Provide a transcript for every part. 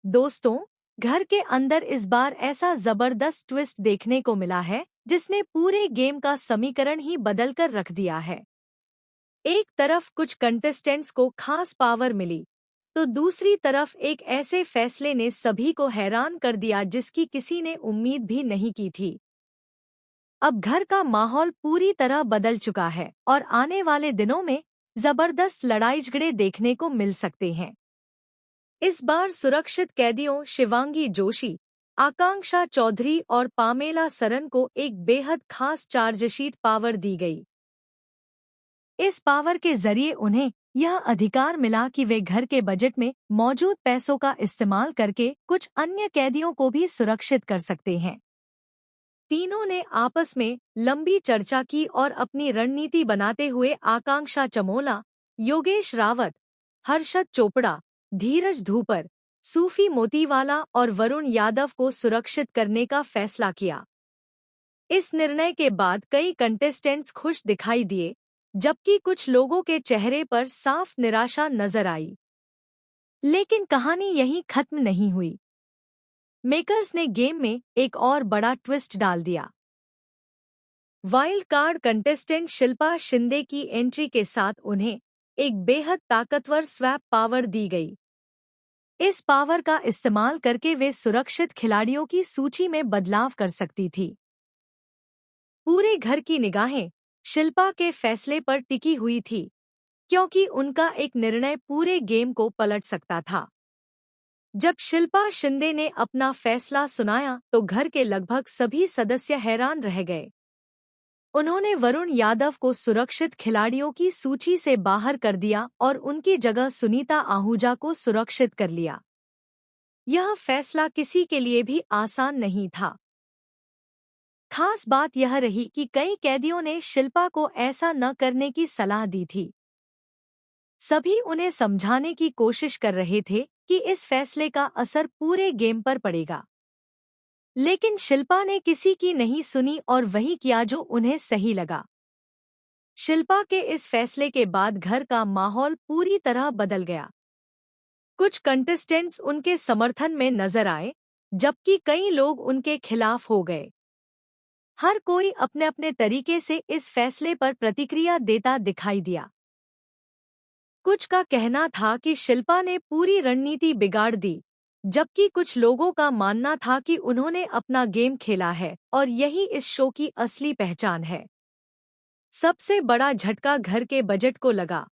दोस्तों, घर के अंदर इस बार ऐसा जबरदस्त ट्विस्ट देखने को मिला है जिसने पूरे गेम का समीकरण ही बदल कर रख दिया है। एक तरफ कुछ कंटेस्टेंट्स को खास पावर मिली, तो दूसरी तरफ एक ऐसे फैसले ने सभी को हैरान कर दिया जिसकी किसी ने उम्मीद भी नहीं की थी। अब घर का माहौल पूरी तरह बदल चुका है और आने वाले दिनों में जबरदस्त लड़ाई झगड़े देखने को मिल सकते हैं। इस बार सुरक्षित कैदियों शिवांगी जोशी, आकांक्षा चौधरी और पामेला सरन को एक बेहद खास चार्जशीट पावर दी गई। इस पावर के जरिए उन्हें यह अधिकार मिला कि वे घर के बजट में मौजूद पैसों का इस्तेमाल करके कुछ अन्य कैदियों को भी सुरक्षित कर सकते हैं। तीनों ने आपस में लंबी चर्चा की और अपनी रणनीति बनाते हुए आकांक्षा चमोला, योगेश रावत, हर्षद चोपड़ा, धीरज धूपर, सूफी मोतीवाला और वरुण यादव को सुरक्षित करने का फैसला किया। इस निर्णय के बाद कई कंटेस्टेंट्स खुश दिखाई दिए, जबकि कुछ लोगों के चेहरे पर साफ निराशा नजर आई। लेकिन कहानी यहीं खत्म नहीं हुई। मेकर्स ने गेम में एक और बड़ा ट्विस्ट डाल दिया। Wild card contestant Shilpa Shinde की एंट्री के साथ उन्हें एक बेहद ताकतवर स्वैप पावर दी गई। इस पावर का इस्तेमाल करके वे सुरक्षित खिलाड़ियों की सूची में बदलाव कर सकती थी। पूरे घर की निगाहें शिल्पा के फैसले पर टिकी हुई थी, क्योंकि उनका एक निर्णय पूरे गेम को पलट सकता था। जब शिल्पा शिंदे ने अपना फैसला सुनाया तो घर के लगभग सभी सदस्य हैरान रह गए। उन्होंने वरुण यादव को सुरक्षित खिलाड़ियों की सूची से बाहर कर दिया और उनकी जगह सुनीता आहूजा को सुरक्षित कर लिया। यह फैसला किसी के लिए भी आसान नहीं था। खास बात यह रही कि कई कैदियों ने शिल्पा को ऐसा न करने की सलाह दी थी। सभी उन्हें समझाने की कोशिश कर रहे थे कि इस फैसले का असर पूरे गेम पर पड़ेगा। लेकिन शिल्पा ने किसी की नहीं सुनी और वही किया जो उन्हें सही लगा। शिल्पा के इस फैसले के बाद घर का माहौल पूरी तरह बदल गया। कुछ कंटेस्टेंट्स उनके समर्थन में नजर आए, जबकि कई लोग उनके खिलाफ हो गए। हर कोई अपने अपने तरीके से इस फैसले पर प्रतिक्रिया देता दिखाई दिया। कुछ का कहना था कि शिल्पा ने पूरी रणनीति बिगाड़ दी, जबकि कुछ लोगों का मानना था कि उन्होंने अपना गेम खेला है और यही इस शो की असली पहचान है। सबसे बड़ा झटका घर के बजट को लगा।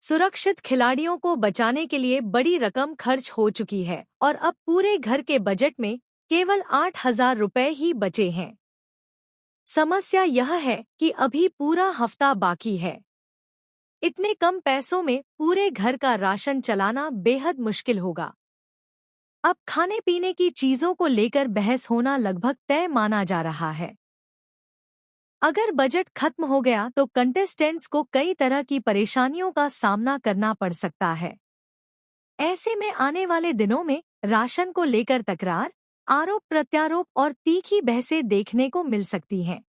सुरक्षित खिलाड़ियों को बचाने के लिए बड़ी रकम खर्च हो चुकी है और अब पूरे घर के बजट में केवल 8,000 रुपए ही बचे हैं। समस्या यह है कि अभी पूरा हफ्ता बाकी है। इतने कम पैसों में पूरे घर का राशन चलाना बेहद मुश्किल होगा। अब खाने पीने की चीजों को लेकर बहस होना लगभग तय माना जा रहा है। अगर बजट खत्म हो गया तो कंटेस्टेंट्स को कई तरह की परेशानियों का सामना करना पड़ सकता है। ऐसे में आने वाले दिनों में राशन को लेकर तकरार, आरोप प्रत्यारोप और तीखी बहसें देखने को मिल सकती हैं।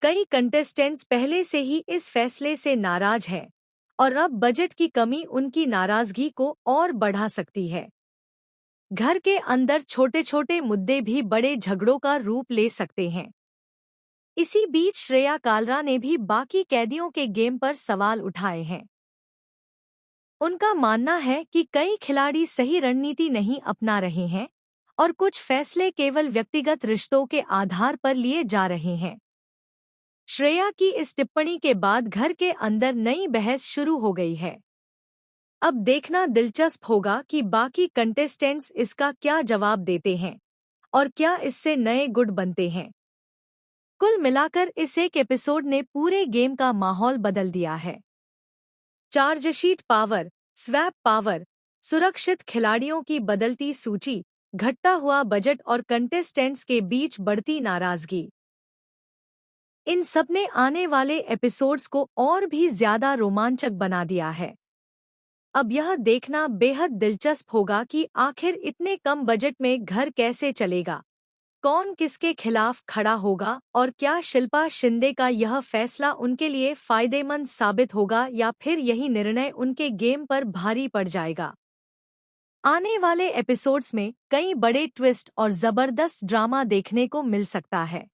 कई कंटेस्टेंट्स पहले से ही इस फैसले से नाराज हैं और अब बजट की कमी उनकी नाराजगी को और बढ़ा सकती है। घर के अंदर छोटे छोटे मुद्दे भी बड़े झगड़ों का रूप ले सकते हैं। इसी बीच श्रेया कालरा ने भी बाकी कैदियों के गेम पर सवाल उठाए हैं। उनका मानना है कि कई खिलाड़ी सही रणनीति नहीं अपना रहे हैं और कुछ फैसले केवल व्यक्तिगत रिश्तों के आधार पर लिए जा रहे हैं। श्रेया की इस टिप्पणी के बाद घर के अंदर नई बहस शुरू हो गई है। अब देखना दिलचस्प होगा कि बाकी कंटेस्टेंट्स इसका क्या जवाब देते हैं और क्या इससे नए गुट बनते हैं। कुल मिलाकर इस एक एपिसोड ने पूरे गेम का माहौल बदल दिया है। चार्जशीट पावर, स्वैप पावर, सुरक्षित खिलाड़ियों की बदलती सूची, घटता हुआ बजट और कंटेस्टेंट्स के बीच बढ़ती नाराजगी, इन सब ने आने वाले एपिसोड्स को और भी ज्यादा रोमांचक बना दिया है। अब यह देखना बेहद दिलचस्प होगा कि आखिर इतने कम बजट में घर कैसे चलेगा, कौन किसके खिलाफ खड़ा होगा और क्या शिल्पा शिंदे का यह फैसला उनके लिए फायदेमंद साबित होगा या फिर यही निर्णय उनके गेम पर भारी पड़ जाएगा। आने वाले एपिसोड्स में कई बड़े ट्विस्ट और जबरदस्त ड्रामा देखने को मिल सकता है।